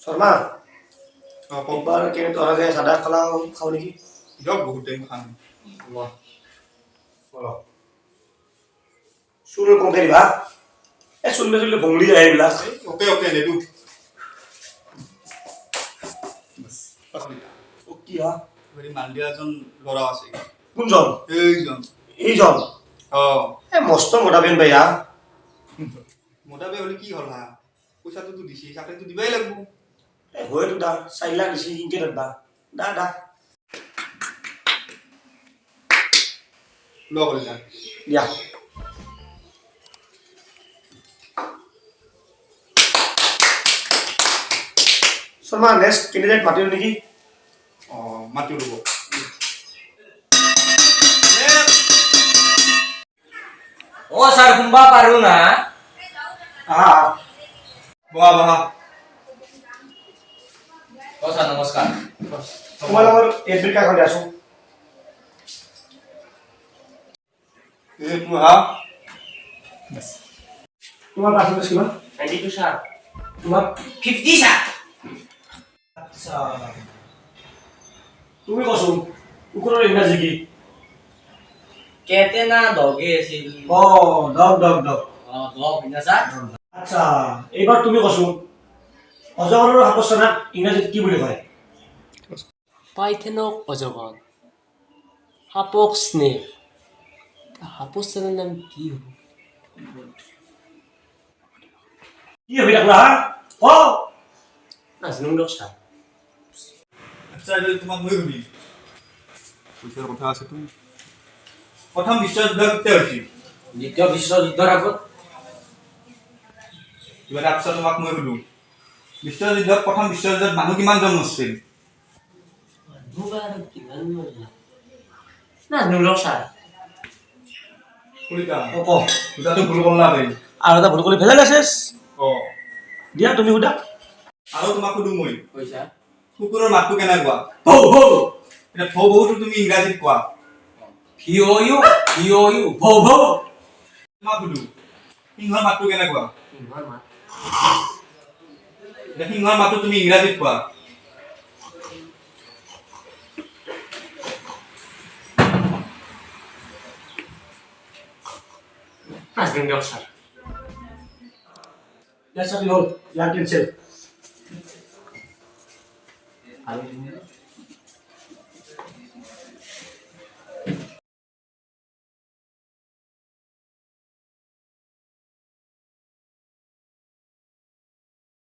শৰ্মা একবাৰ কেনেকৈ অহা যায় চাদা খাওঁ নেকি দিয়ক বহুত টাইম খাম চুল কমকে দিবা চুল মেজুলে ভঙলি যায় এইবিলাক অকে নেদু কি হা মালদিয়া এজন ল'ৰা আছে কোনজন এইজন মস্ত মোটা বেন ভাই হা মোটা বে হলে কি হল হা পইচাটো দিছি চাকৰিটো দিবাই লাগিব হয়তো দা 4 লাখ দিছি ইনকে দা দা লগ হল না দিয়া শৰ্মা নেক্সট কেণ্ডিডেট মাতিও নেকি মাতি ল'ব স্যাৰ কুম্বা পাৰু না বহা স্যাৰ নমস্কাৰ তোমালোকৰ এডমিট কাৰ্ডখন দিয়াচোন তোমাৰ পাৰ্চেণ্টেজ কিমান 92 স্যাৰ তোমাৰ 50 স্যাৰ আচ্ছা তুমি কচোন কুকুৰৰ ইংৰাজী কি कहते ना दोगे ऐसे ডগ दो बिना স্যাৰ আচ্ছা এইবাৰ তুমি কচোন অজগৰৰ সাপচনাক ইংৰাজীত কি বুলি কয় পাইথেনক অজগৰ সাপক স্নেক সাপচেনৰ নাম কি হ'ব কি হৈ থাকলা নাজানো দিয়ক ছাৰ আচ্ছা যদি তোমাক মই সুধি পইচাৰ কথা আছে তুমি প্ৰথম বিশ্বযুদ্ধ কেতিয়া হৈছিল দ্বিতীয় বিশ্বযুদ্ধৰ আগত কিবা তাৰপিছত তোমাক মই সুধো বিশ্বযুদ্ধত প্ৰথম বিশ্বযুদ্ধত মানুহ কিমানজন মৰিছিল নাজানো দিয়ক ছাৰ দুটাটো ভুল কৰলা দেই আৰু এটা ভুল কৰি ফেলাই লৈছেছ দিয়া তুমি সুধা আৰু তোমাক সুধো মই পইচা কুকুৰৰ মাতটো কেনেকুৱা ভৌ ভৌ এটা ভৌ ভৌটো তুমি ইংৰাজীত কোৱা ভিঅইউ ভৌ ভৌ তোমাক সুধো সিংহৰ মাতটো কেনেকুৱা এটা সিংহৰ মাতটো তুমি ইংৰাজীত কোৱা নাজানো দিয়ক ছাৰ ইয়াৰ চাকৰি হ'ল ইয়াৰ কেঞ্চেল